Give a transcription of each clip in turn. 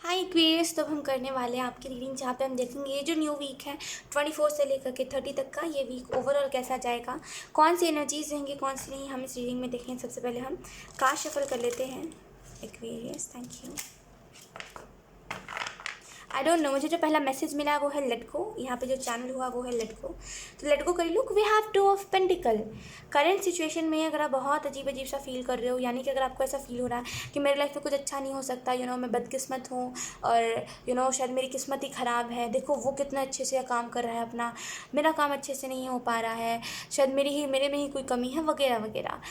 हाय Aquarius. तो हम करने वाले हैं आपकी रीडिंग जहाँ पे हम देखेंगे ये जो न्यू वीक है 24 से लेकर के 30 तक का ये वीक ओवरऑल कैसा जाएगा, कौन सी एनर्जीज रहेंगी कौन सी नहीं, हम इस रीडिंग में देखेंगे। सबसे पहले हम कार्ड शफल कर लेते हैं Aquarius. Thank you. I don't know, मुझे जो पहला मैसेज मिला वो है लेट गो। यहाँ पे जो चैनल हुआ वो है लेट गो, तो लेट गो कर look. We have two of pentacles. Current situation में अगर आप बहुत अजीब अजीब सा फील कर रहे हो, यानी कि अगर आपको ऐसा फील हो रहा है कि मेरे लाइफ में कुछ अच्छा नहीं हो सकता, मैं बदकिस्मत हूँ और शायद मेरी किस्मत ही ख़राब है, देखो वो कितना अच्छे से काम कर रहा है अपना, मेरा काम अच्छे से नहीं हो पा रहा है, शायद मेरे में ही कोई कमी है वगैरह वगैरह।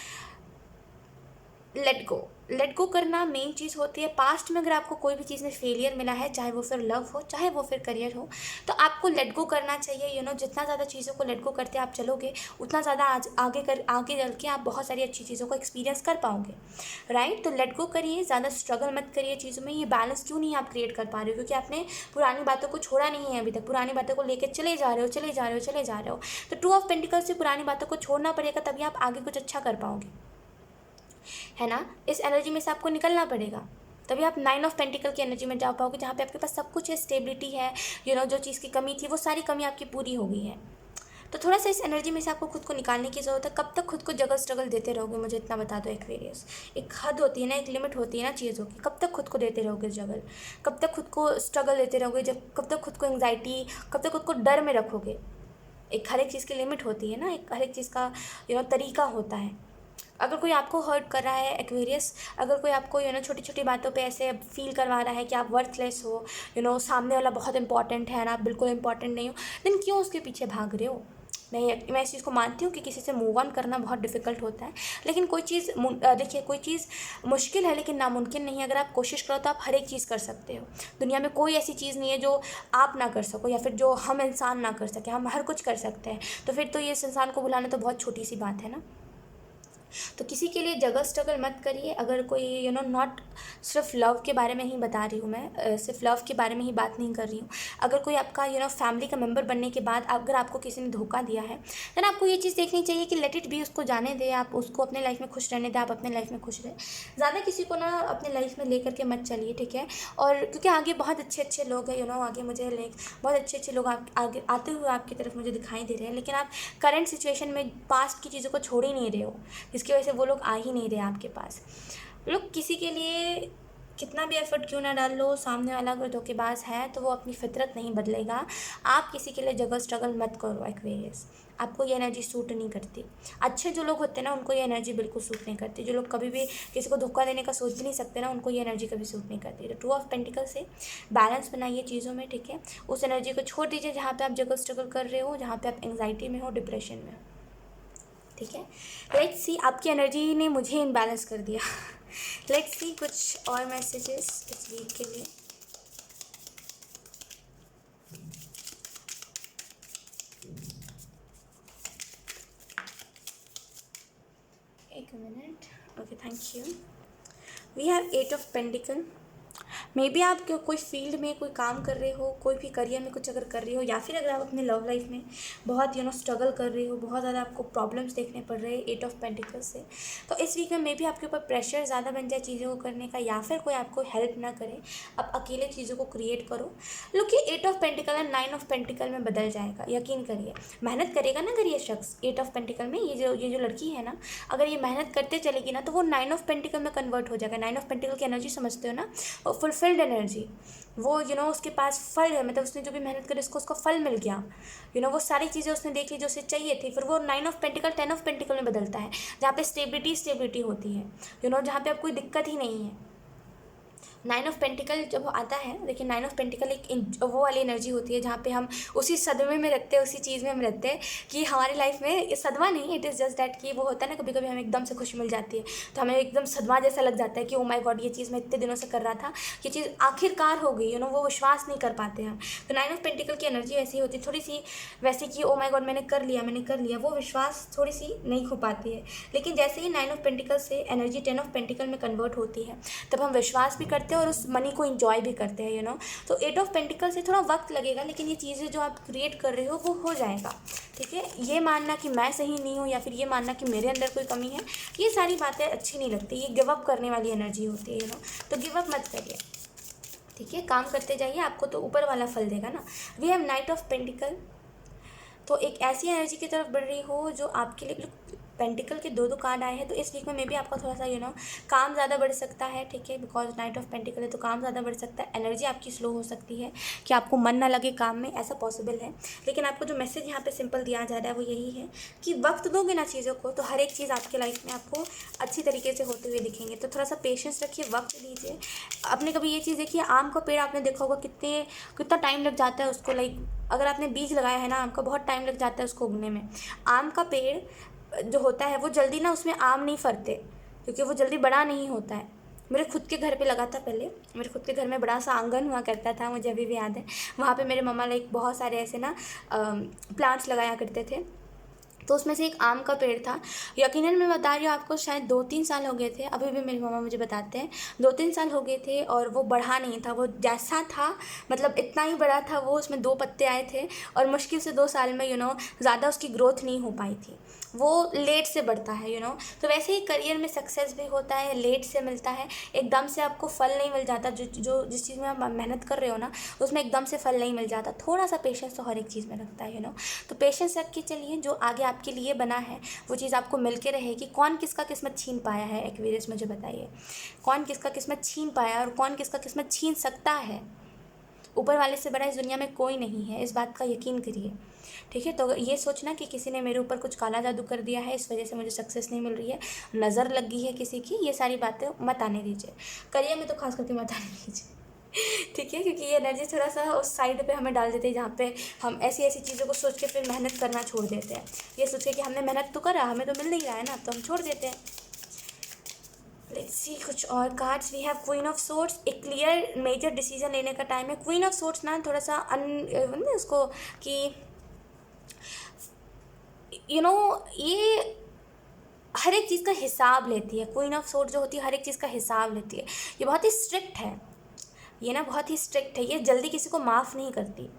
लेट गो करना मेन चीज़ होती है। पास्ट में अगर आपको कोई भी चीज़ में फेलियर मिला है, चाहे वो फिर लव हो चाहे वो फिर करियर हो, तो आपको लेट गो करना चाहिए। जितना ज़्यादा चीज़ों को लेट गो करते आप चलोगे, उतना ज़्यादा आगे चल के आप बहुत सारी अच्छी चीज़ों को एक्सपीरियंस कर पाओगे, राइट। तो लेट गो करिए, ज़्यादा स्ट्रगल मत करिए चीज़ों में। ये बैलेंस क्यों नहीं आप क्रिएट कर पा रहे हो? क्योंकि आपने पुरानी बातों को छोड़ा नहीं है अभी तक, पुरानी बातों को लेकर चले जा रहे हो। तो टू ऑफ पेंटिकल से पुरानी बातों को छोड़ना पड़ेगा, तभी आप आगे कुछ अच्छा कर पाओगे, है ना। इस एनर्जी में से आपको निकलना पड़ेगा, तभी आप 9 ऑफ पेंटिकल की एनर्जी में जा पाओगे, जहाँ पे आपके पास सब कुछ है, स्टेबिलिटी है। जो चीज़ की कमी थी वो सारी कमी आपकी पूरी हो गई है। तो थोड़ा सा इस एनर्जी में से आपको खुद को निकालने की ज़रूरत है। कब तक खुद को स्ट्रगल देते रहोगे, मुझे इतना बता दो एक्वेरियस। एक हद होती है ना, एक लिमिट होती है ना चीज़ों की। कब तक खुद को देते रहोगे स्ट्रगल, कब तक खुद को स्ट्रगल देते रहोगे, कब तक खुद को एंग्जाइटी, कब तक खुद को डर में रखोगे। हर एक चीज़ की लिमिट होती है ना, हर एक चीज़ का तरीका होता है। अगर कोई आपको हर्ट कर रहा है एक्वेरियस, अगर कोई आपको छोटी छोटी बातों पे ऐसे फील करवा रहा है कि आप वर्थलेस हो, सामने वाला बहुत इंपॉर्टेंट है ना, आप बिल्कुल इंपॉर्टेंट नहीं हो, देन क्यों उसके पीछे भाग रहे हो? मैं इस चीज़ को मानती हूँ कि किसी से मूव ऑन करना बहुत डिफ़िकल्ट होता है, लेकिन कोई चीज़ देखिए, कोई चीज़ मुश्किल है लेकिन नामुमकिन नहीं है। अगर आप कोशिश करो तो आप हर एक चीज़ कर सकते हो। दुनिया में कोई ऐसी चीज़ नहीं है जो आप ना कर सको, या फिर जो हम इंसान ना कर सके। हम हर कुछ कर सकते हैं, तो फिर तो ये इस इंसान को बुलाना तो बहुत छोटी सी बात है ना। तो किसी के लिए स्ट्रगल मत करिए। अगर कोई नॉट सिर्फ लव के बारे में ही बता रही हूँ मैं, सिर्फ लव के बारे में ही बात नहीं कर रही हूँ। अगर कोई आपका फैमिली का मेंबर बनने के बाद अगर आपको किसी ने धोखा दिया है, देन आपको ये चीज़ देखनी चाहिए कि लेट इट बी, उसको जाने दें, आप उसको अपने लाइफ में खुश रहने दें, आप अपने लाइफ में खुश रहें। ज़्यादा किसी को ना अपने लाइफ में ले करके मत चलिए, ठीक है। और क्योंकि आगे बहुत अच्छे अच्छे लोग हैं, आगे मुझे बहुत अच्छे अच्छे लोग आगे आते हुए आपकी तरफ मुझे दिखाई दे रहे हैं, लेकिन आप करंट सिचुएशन में पास्ट की चीज़ों को छोड़ ही नहीं रहे हो, जिसकी वजह से वो लोग आ ही नहीं रहे आपके पास। लोग किसी के लिए कितना भी एफर्ट क्यों ना डाल लो, सामने वाला अगर धोखेबाज है तो वो अपनी फितरत नहीं बदलेगा। आप किसी के लिए स्ट्रगल मत करो एक्वेरियस, आपको ये एनर्जी सूट नहीं करती। अच्छे जो लोग होते हैं ना, उनको ये एनर्जी बिल्कुल सूट नहीं करती। जो लोग कभी भी किसी को धोखा देने का सोच भी नहीं सकते ना, उनको ये एनर्जी कभी सूट नहीं करती। तो टू ऑफ पेंटिकल से बैलेंस बनाइए चीज़ों में, ठीक है। उस एनर्जी को छोड़ दीजिए जहाँ पे आप स्ट्रगल कर रहे हो, जहाँ पे आप एंग्जाइटी में हो, डिप्रेशन में हो, ठीक है। लेट्स सी, आपकी एनर्जी ने मुझे इनबैलेंस कर दिया। लेट्स सी कुछ और मैसेजेस इस वीक के लिए। एक minute, okay, thank you. We have 8 of pentacles. Maybe आप कोई फील्ड में कोई काम कर रहे हो, कोई भी करियर में कुछ अगर कर रहे हो, या फिर अगर आप अपने लव लाइफ में बहुत स्ट्रगल कर रहे हो, बहुत ज़्यादा आपको प्रॉब्लम्स देखने पड़ रहे हैं 8 ऑफ पेंटिकल्स से, तो इस वीक में मे बी आपके ऊपर प्रेशर ज़्यादा बन जाए चीज़ों को करने का, या फिर कोई आपको हेल्प ना करे, आप अकेले चीज़ों को क्रिएट करो। लोग ये 8 ऑफ पेंटिकल और 9 ऑफ पेंटिकल में बदल जाएगा, यकीन करिए। मेहनत करेगा ना अगर ये शख्स 8 ऑफ पेंटिकल में, ये जो लड़की है ना, अगर ये मेहनत करते चलेगी ना, तो वो 9 ऑफ पेंटिकल में कन्वर्ट हो जाएगा। 9 ऑफ पेंटिकल की एनर्जी समझते हो ना, फुलफिल्ड एनर्जी। वो उसके पास फल है, मतलब उसने जो भी मेहनत करी उसको फल मिल गया। वो सारी चीज़ें उसने देख ली जो उसे चाहिए थी। फिर वो 9 ऑफ पेंटिकल 10 ऑफ पेंटिकल में बदलता है, जहाँ पे स्टेबिलिटी होती है, जहाँ पे अब कोई दिक्कत ही नहीं है। 9 ऑफ पेंटिकल जब आता है, देखिए 9 ऑफ पेंटिकल एक वो वाली एनर्जी होती है जहाँ पे हम उसी सदमे में रहते हैं, उसी चीज़ में हम रहते हैं कि हमारी लाइफ में सदमा नहीं, इट इज़ जस्ट दैट कि वो होता है ना, कभी कभी हमें एकदम से खुशी मिल जाती है तो हमें एकदम सदमा जैसा लग जाता है कि ओ माय गॉड, ये चीज़ मैं इतने दिनों से कर रहा था, ये चीज़ आखिरकार हो गई, वो विश्वास नहीं कर पाते हम। तो 9 ऑफ पेंटिकल की एनर्जी ऐसी होती है, थोड़ी सी वैसे कि ओ माय गॉड मैंने कर लिया, वो विश्वास थोड़ी सी नहीं हो पाती है। लेकिन जैसे ही 9 ऑफ पेंटिकल से एनर्जी 10 ऑफ पेंटिकल में कन्वर्ट होती है, तब हम विश्वास भी करते हैं और उस मनी को इंजॉय भी करते हैं। तो 8 ऑफ पेंटिकल से थोड़ा वक्त लगेगा, लेकिन ये चीज़ें जो आप क्रिएट कर रहे हो वो हो जाएगा, ठीक है। ये मानना कि मैं सही नहीं हूँ, या फिर ये मानना कि मेरे अंदर कोई कमी है, ये सारी बातें अच्छी नहीं लगती। ये गिव अप करने वाली एनर्जी होती है, तो गिव अप मत करिए, ठीक ठीक है, काम करते जाइए, आपको तो ऊपर वाला फल देगा ना। We have knight of pentacles, तो एक ऐसी एनर्जी की तरफ बढ़ रही हो जो आपके लिए, पेंटिकल के दो कार्ड आए हैं, तो इस वीक में मे बी आपका थोड़ा सा काम ज़्यादा बढ़ सकता है, ठीक है, बिकॉज नाइट ऑफ पेंटिकल है तो काम ज़्यादा बढ़ सकता है, एनर्जी आपकी स्लो हो सकती है कि आपको मन ना लगे काम में, ऐसा पॉसिबल है। लेकिन आपको जो मैसेज यहाँ पे सिंपल दिया जा रहा है वो यही है कि वक्त दोगे ना चीज़ों को तो हर एक चीज़ आपके लाइफ में आपको अच्छी तरीके से होते हुए दिखेंगे। तो थोड़ा सा पेशेंस रखिए, वक्त दीजिए। आपने कभी ये चीज़ देखी है, आम का पेड़ आपने देखा होगा कितना टाइम लग जाता है उसको, लाइक अगर आपने बीज लगाया है ना आम का, बहुत टाइम लग जाता है उसको उगने में। आम का पेड़ जो होता है वो जल्दी ना उसमें आम नहीं फरते, क्योंकि वो जल्दी बड़ा नहीं होता है। मेरे खुद के घर पे लगा था पहले, मेरे खुद के घर में बड़ा सा आंगन हुआ करता था, मुझे अभी भी याद है। वहाँ पे मेरे मम्मा लाइक बहुत सारे ऐसे ना प्लांट्स लगाया करते थे, तो उसमें से एक आम का पेड़ था। यकीनन मैं बता रही हूँ आपको, शायद 2-3 साल हो गए थे, अभी भी मेरी मम्मा मुझे बताते हैं 2-3 साल हो गए थे, और वो बढ़ा नहीं था, वो जैसा था मतलब इतना ही बड़ा था वो, उसमें 2 पत्ते आए थे, और मुश्किल से 2 साल में ज़्यादा उसकी ग्रोथ नहीं हो पाई थी, वो लेट से बढ़ता है तो वैसे ही करियर में सक्सेस भी होता है, लेट से मिलता है, एकदम से आपको फल नहीं मिल जाता। जिस चीज़ में आप मेहनत कर रहे हो ना उसमें एकदम से फल नहीं मिल जाता, थोड़ा सा पेशेंस तो हर एक चीज़ में लगता है तो पेशेंस रख के चलिए, जो आगे आपके लिए बना है वो चीज़ आपको मिल के रहेगी। कौन किसका किस्मत छीन पाया है एक्वेरियस, मुझे बताइए, कौन किसका किस्मत छीन पाया और कौन किसका किस्मत छीन सकता है? ऊपर वाले से बड़ा इस दुनिया में कोई नहीं है, इस बात का यकीन करिए, ठीक है। तो ये सोचना कि किसी ने मेरे ऊपर कुछ काला जादू कर दिया है, इस वजह से मुझे सक्सेस नहीं मिल रही है, नज़र लग गई है किसी की, ये सारी बातें मत आने दीजिए। करियर में तो खास करके मत आने दीजिए, ठीक है, क्योंकि ये एनर्जी थोड़ा सा उस साइड पे हमें डाल देते हैं जहाँ पे हम ऐसी ऐसी चीज़ों को सोच के फिर मेहनत करना छोड़ देते हैं। ये सोच के कि हमने मेहनत तो करा, हमें तो मिल नहीं रहा है ना, तो हम छोड़ देते हैं। लेट्स सी कुछ और cards. We have queen of swords, एक क्लियर मेजर डिसीजन लेने का टाइम है। क्वीन ऑफ सोर्ड्स ना थोड़ा सा उसको कि ये हर एक चीज़ का हिसाब लेती है। क्वीन ऑफ सोर्ड जो होती है हर एक चीज़ का हिसाब लेती है, ये बहुत ही स्ट्रिक्ट है, ये ना बहुत ही स्ट्रिक्ट है, ये जल्दी किसी को माफ़ नहीं करती।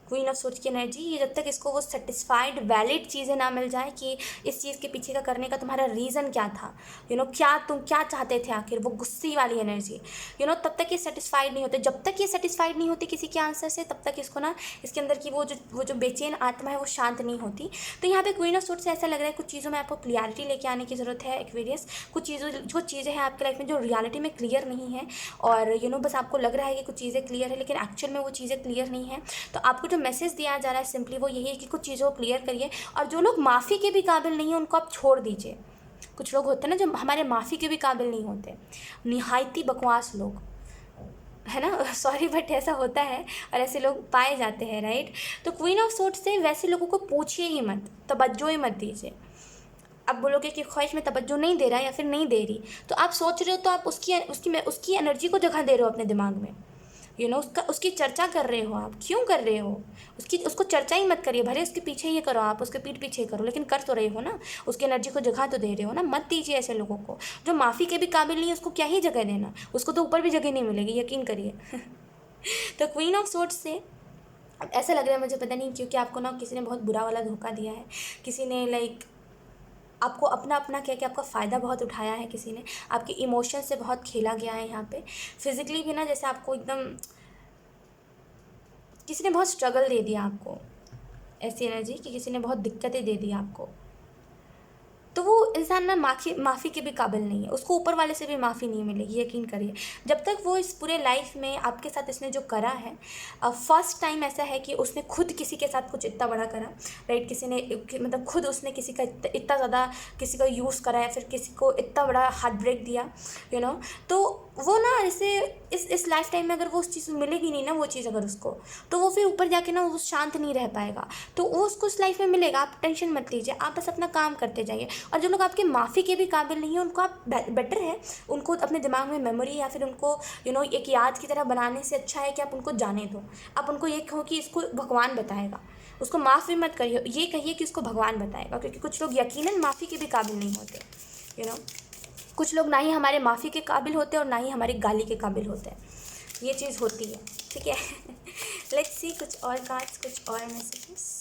क्वीन ऑफ सोर्ड्स की एनर्जी, ये जब तक इसको वो सेटिस्फाइड वैलिड चीज़ें ना मिल जाए कि इस चीज़ के पीछे का करने का तुम्हारा रीज़न क्या था, क्या तुम क्या चाहते थे आखिर, वो गुस्से वाली एनर्जी, तब तक ये सेटिस्फाइड नहीं होते। जब तक ये सेटिस्फाइड नहीं होती किसी के आंसर से, तब तक इसको ना इसके अंदर की वो जो बेचैन आत्मा है वो शांत नहीं होती। तो यहाँ पे क्वीन ऑफ सोर्ड्स से ऐसा लग रहा है कुछ चीज़ों में आपको क्लियरिटी लेके आने की ज़रूरत है एक्वेरियस। कुछ चीज़ें हैं आपके लाइफ में जो रियलिटी में क्लियर नहीं है, और बस आपको लग रहा है कि कुछ चीज़ें क्लियर है, लेकिन एक्चुअल में वो चीज़ें क्लियर नहीं है। तो आपको जो मैसेज दिया जा रहा है सिंपली वो यही है कि कुछ चीज़ों को क्लियर करिए, और जो लोग माफ़ी के भी काबिल नहीं है उनको आप छोड़ दीजिए। कुछ लोग होते हैं ना जो हमारे माफ़ी के भी काबिल नहीं होते, निहायती बकवास लोग, है ना, सॉरी बट ऐसा होता है और ऐसे लोग पाए जाते हैं, राइट। तो क्वीन ऑफ सोर्ड्स से वैसे लोगों को पूछिए ही मत, तवज्जो ही मत दीजिए। आप बोलोगे कि ख्वाहिश में तवज्जो नहीं दे रहा या फिर नहीं दे रही, तो आप सोच रहे हो तो आप उसकी एनर्जी को जगह दे रहे हो अपने दिमाग में, उसकी चर्चा कर रहे हो। आप क्यों कर रहे हो? उसको चर्चा ही मत करिए, भले उसके पीछे ही करो, आप उसके पीठ पीछे करो, लेकिन कर तो रहे हो ना, उसकी एनर्जी को जगह तो दे रहे हो ना। मत दीजिए ऐसे लोगों को, जो माफ़ी के भी काबिल नहीं है उसको क्या ही जगह देना, उसको तो ऊपर भी जगह नहीं मिलेगी, यकीन करिए। तो क्वीन ऑफ सोर्ड्स से ऐसा लग रहा है मुझे, पता नहीं क्योंकि आपको ना किसी ने बहुत बुरा वाला धोखा दिया है, किसी ने लाइक आपको अपना कह के आपका फ़ायदा बहुत उठाया है, किसी ने आपके इमोशन से बहुत खेला गया है यहाँ पे। फिज़िकली भी ना जैसे आपको एकदम किसी ने बहुत स्ट्रगल दे दिया आपको, ऐसी एनर्जी कि किसी ने बहुत दिक्कतें दे दी आपको। तो वो इंसान ना माफ़ी के भी काबिल नहीं है, उसको ऊपर वाले से भी माफ़ी नहीं मिलेगी, यकीन करिए। जब तक वो इस पूरे लाइफ में आपके साथ इसने जो करा है, फर्स्ट टाइम ऐसा है कि उसने खुद किसी के साथ कुछ इतना बड़ा करा, राइट। किसी ने मतलब खुद उसने किसी का इतना ज़्यादा किसी का यूज़ करा है, फिर किसी को इतना बड़ा हार्ट ब्रेक दिया, तो वो ना ऐसे इस लाइफ टाइम में अगर वो उस चीज़ मिलेगी नहीं ना, वो चीज़ अगर उसको, तो वो फिर ऊपर जाके ना वो शांत नहीं रह पाएगा। तो वो उसको उस लाइफ में मिलेगा, आप टेंशन मत लीजिए, आप बस अपना काम करते जाइए। और जो लोग आपके माफ़ी के भी काबिल नहीं है उनको आप बेटर है उनको अपने दिमाग में मेमोरी या फिर उनको एक याद की तरह बनाने से अच्छा है कि आप उनको जाने दो। आप उनको ये कहो कि इसको भगवान बताएगा, उसको माफ़ भी मत करिए, ये कहिए कि उसको भगवान बताएगा, क्योंकि कुछ लोग यकीनन माफ़ी के भी काबिल नहीं होते, कुछ लोग ना ही हमारे माफ़ी के काबिल होते हैं और ना ही हमारी गाली के काबिल होते हैं, ये चीज़ होती है, ठीक है। लेट्स सी कुछ और कार्ड्स, कुछ और messages.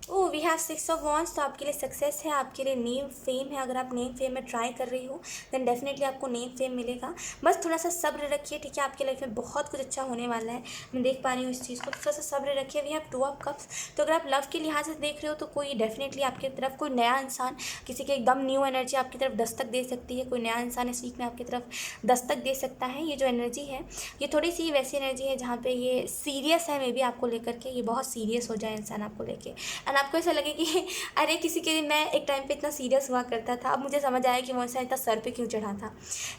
Oh we have 6 of wands. तो आपके लिए सक्सेस है, आपके लिए नेम फेम है। अगर आप नेम फेम में ट्राई कर रही हो देन डेफिनेटली आपको नेम फेम मिलेगा। बस थोड़ा सा सब्र रखिए, ठीक है। आपकी लाइफ में बहुत कुछ अच्छा होने वाला है, मैं देख पा रही हूँ इस चीज़ को। थोड़ा सा सब्र रखिए। We have 2 of cups. तो अगर आप लव के लिहाज से देख रहे हो तो कोई डेफिनेटली आपकी तरफ कोई नया इंसान, किसी के एकदम न्यू एनर्जी आपकी तरफ दस्तक दे सकती है। कोई नया इंसान इस वीक में आपकी तरफ दस्तक दे सकता है। ये जो एनर्जी है ये थोड़ी सी वैसी एनर्जी है जहाँ पे ये सीरियस है, मे बी आपको लेकर के ये बहुत सीरियस हो जाए इंसान आपको लेके, एंड आपको ऐसा लगे कि अरे किसी के मैं एक टाइम पे इतना सीरियस हुआ करता था, अब मुझे समझ आया कि वो इंसान इतना सर पे क्यों चढ़ा था।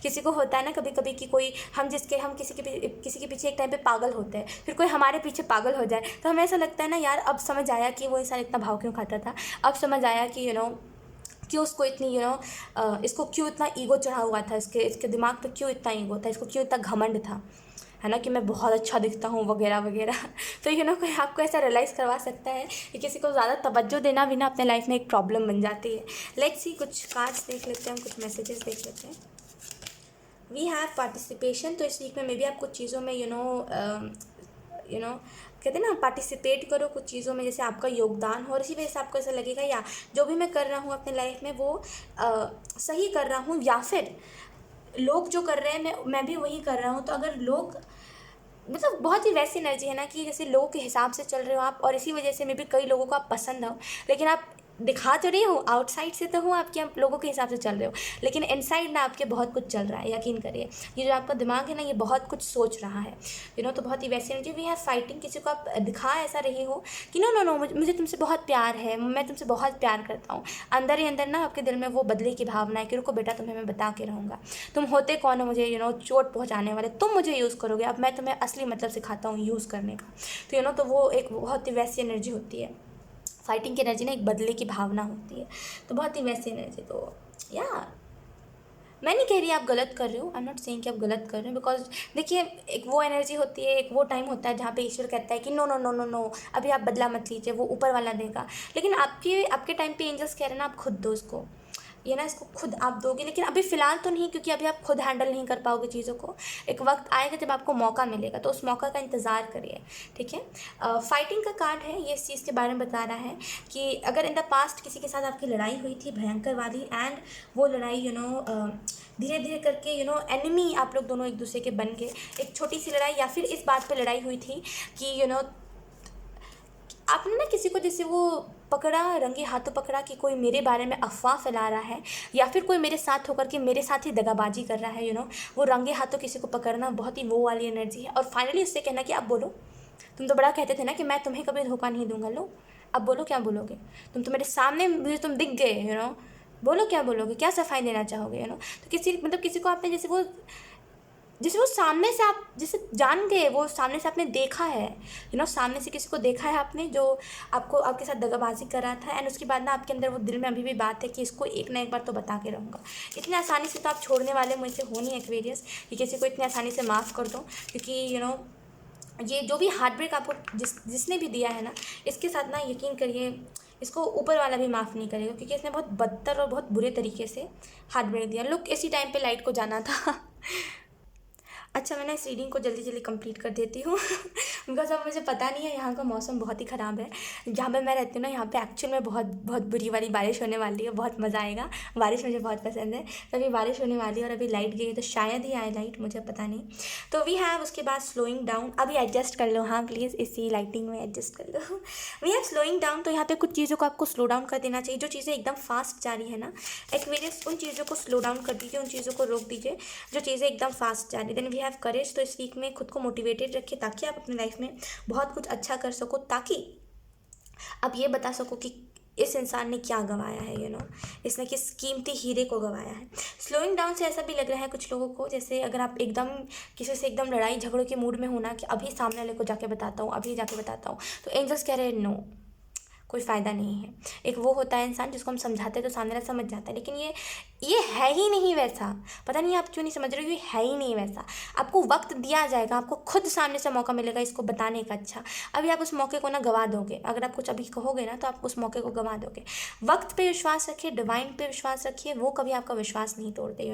किसी को होता है ना कभी कभी कि कोई हम किसी के पीछे एक टाइम पे पागल होते हैं, फिर कोई हमारे पीछे पागल हो जाए तो हमें ऐसा लगता है ना यार अब समझ आया कि वो इंसान इतना भाव क्यों खाता था। अब समझ आया कि क्यों उसको इतनी इसको क्यों इतना ईगो चढ़ा हुआ था, इसके दिमाग पे क्यों इतना ईगो था, इसको क्यों इतना घमंड था, है ना, कि मैं बहुत अच्छा दिखता हूँ वगैरह वगैरह। तो कोई आपको ऐसा रियलाइज़ करवा सकता है कि किसी को ज़्यादा तवज्जो देना भी ना अपने लाइफ में एक प्रॉब्लम बन जाती है। लेट्स सी, कुछ कार्ड्स देख लेते हैं हम, कुछ मैसेजेस देख लेते हैं। We have participation. तो इस वीक में मे बी आप कुछ चीज़ों में कहते हैं ना पार्टिसिपेट करो कुछ चीज़ों में, जैसे आपका योगदान हो और इसी वजह से आपको ऐसा लगेगा या जो भी मैं कर रहा हूँ अपने लाइफ में वो सही कर रहा हूँ, या फिर लोग जो कर रहे हैं मैं भी वही कर रहा हूँ। तो अगर लोग मतलब बहुत ही वैसी एनर्जी है ना कि जैसे लोगों के हिसाब से चल रहे हो आप, और इसी वजह से मे बी कई लोगों को आप पसंद हो, लेकिन आप दिखा तो रही हो, आउटसाइड से तो हूँ आपके, आप लोगों के हिसाब से चल रहे हो, लेकिन इनसाइड ना आपके बहुत कुछ चल रहा है। यकीन करिए, ये जो आपका दिमाग है ना ये बहुत कुछ सोच रहा है, तो बहुत ही वैसी एनर्जी। We have fighting. किसी को आप दिखा ऐसा रहे हो कि नो नो नो मुझे तुमसे बहुत प्यार है, मैं तुमसे बहुत प्यार करता हूँ, अंदर ही अंदर ना आपके दिल में वो बदले की भावना है कि रुको बेटा तुम्हें मैं बता के रहूँगा, तुम होते कौन हो मुझे चोट पहुँचाने वाले, तुम मुझे यूज़ करोगे, अब मैं तुम्हें असली मतलब सिखाता हूँ यूज़ करने का। तो तो वो एक बहुत ही वैसी एनर्जी होती है। फाइटिंग की एनर्जी ना एक बदले की भावना होती है, तो बहुत ही वैसी एनर्जी। तो या मैं नहीं कह रही आप गलत कर रहे हो, आई एम नॉट सेइंग कि आप गलत कर रहे हो, बिकॉज देखिए एक वो एनर्जी होती है, एक वो टाइम होता है जहाँ पे ईश्वर कहता है कि no no no no no अभी आप बदला मत लीजिए, वो ऊपर वाला देगा। लेकिन आपके टाइम पे एंजल्स कह रहे हैं ना आप खुद दो इसको, इसको खुद आप दोगे, लेकिन अभी फ़िलहाल तो नहीं, क्योंकि अभी आप खुद हैंडल नहीं कर पाओगे चीज़ों को। एक वक्त आएगा जब आपको मौका मिलेगा, तो उस मौका का इंतज़ार करिए, ठीक है। फाइटिंग का कार्ड है, ये इस चीज़ के बारे में बता रहा है कि अगर इन द पास्ट किसी के साथ आपकी लड़ाई हुई थी भयंकर वाली, एंड वो लड़ाई धीरे धीरे करके एनिमी आप लोग दोनों एक दूसरे के बन गए, एक छोटी सी लड़ाई, या फिर इस बात पे लड़ाई हुई थी कि आपने ना किसी को जैसे वो पकड़ा, रंगे हाथों पकड़ा कि कोई मेरे बारे में अफवाह फैला रहा है, या फिर कोई मेरे साथ होकर के मेरे साथ ही दगाबाजी कर रहा है, वो रंगे हाथों किसी को पकड़ना बहुत ही वो वाली एनर्जी है। और फाइनली उससे कहना कि आप बोलो, तुम तो बड़ा कहते थे ना कि मैं तुम्हें कभी धोखा नहीं दूंगा, लो अब बोलो क्या बोलोगे, तुम तो मेरे सामने मुझे तुम दिख गए, बोलो क्या बोलोगे, क्या सफाई देना चाहोगे, तो किसी को आपने जैसे वो सामने से आप जैसे जान गए, वो सामने से आपने देखा है, सामने से किसी को देखा है आपने जो आपके साथ दगाबाजी कर रहा था, एंड उसके बाद ना आपके अंदर वो दिल में अभी भी बात है कि इसको एक ना एक बार तो बता के रहूँगा। इतनी आसानी से तो आप छोड़ने वाले मुझसे हो नहीं एक्वेरियस कि किसी को इतनी आसानी से माफ़ कर दो, क्योंकि ये जो भी हार्ट ब्रेक आपको जिसने भी दिया है ना, इसके साथ ना यकीन करिए इसको ऊपर वाला भी माफ़ नहीं करेगा, क्योंकि इसने बहुत बदतर और बहुत बुरे तरीके से हार्ट ब्रेक दिया। लोग इसी टाइम पे लाइट को जाना था। अच्छा, मैं ना इस रीडिंग को जल्दी जल्दी कंप्लीट कर देती हूँ बिकॉज अब मुझे पता नहीं है, यहाँ का मौसम बहुत ही ख़राब है। जहाँ पे मैं रहती हूँ ना यहाँ पे एक्चुअल में बहुत बहुत बुरी वाली बारिश होने वाली है, बहुत मज़ा आएगा, बारिश मुझे बहुत पसंद है। तो अभी बारिश होने वाली है और अभी लाइट गई है, तो शायद ही आए लाइट, मुझे पता नहीं। तो वी हैव उसके बाद स्लोइंग डाउन। अभी एडजस्ट कर लो, हाँ प्लीज़ इसी लाइटिंग में एडजस्ट कर लो। We have slowing down. तो यहाँ पे कुछ चीज़ों को आपको स्लो डाउन कर देना चाहिए। जो चीज़ें एकदम फास्ट जा रही है ना एक्वेरियस, उन चीज़ों को स्लो डाउन कर दीजिए, उन चीज़ों को रोक दीजिए जो चीज़ें एकदम फास्ट जा रही है। Then we have courage. तो इस वीक में खुद को मोटिवेटेड रखिए ताकि आप अपनी लाइफ में बहुत कुछ अच्छा कर सको, ताकि आप ये बता सको कि इस इंसान ने क्या गंवाया है, इसने किस कीमती हीरे को गंवाया है। स्लोइंग डाउन से ऐसा भी लग रहा है कुछ लोगों को, जैसे अगर आप एकदम किसी से एकदम लड़ाई झगड़ों के मूड में हो ना कि अभी सामने वाले को जाके बताता हूँ, अभी जाके बताता हूँ, तो एंजल्स कह रहे हैं नो, कोई फ़ायदा नहीं है। एक वो होता है इंसान जिसको हम समझाते हैं तो सामने वाला समझ जाता है, लेकिन ये ये है ही नहीं वैसा। पता नहीं आप क्यों नहीं समझ रहे हो, ये है ही नहीं वैसा। आपको वक्त दिया जाएगा, आपको खुद सामने से मौका मिलेगा इसको बताने का। अच्छा, अभी आप उस मौके को ना गवा दोगे। अगर आप कुछ अभी कहोगे ना तो आप उस मौके को गवा दोगे। वक्त पे विश्वास रखिए, डिवाइन पे विश्वास रखिए, वो कभी आपका विश्वास नहीं तोड़ते,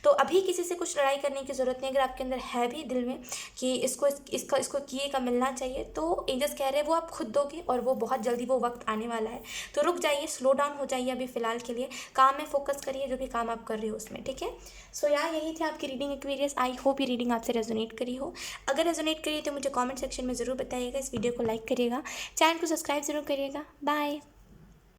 तो अभी किसी से कुछ लड़ाई करने की ज़रूरत नहीं। अगर आपके अंदर है भी दिल में कि इसको किए का मिलना चाहिए, तो एंजल्स कह रहे हैं वो आप खुद दोगे, और वो बहुत जल्दी वो वक्त आने वाला है। तो रुक जाइए, स्लो डाउन हो जाइए अभी फ़िलहाल के लिए, काम में फोकस करिए, जो भी काम आप कर रहे हो उसमें, ठीक है। सो यार, यही थी आपकी रीडिंग एक्सपीरियंस। आई होप ये रीडिंग आपसे रेजोनेट करी हो। अगर रेजोनेट करी तो मुझे कमेंट सेक्शन में ज़रूर बताइएगा। इस वीडियो को लाइक करिएगा, चैनल को सब्सक्राइब ज़रूर करिएगा। बाय।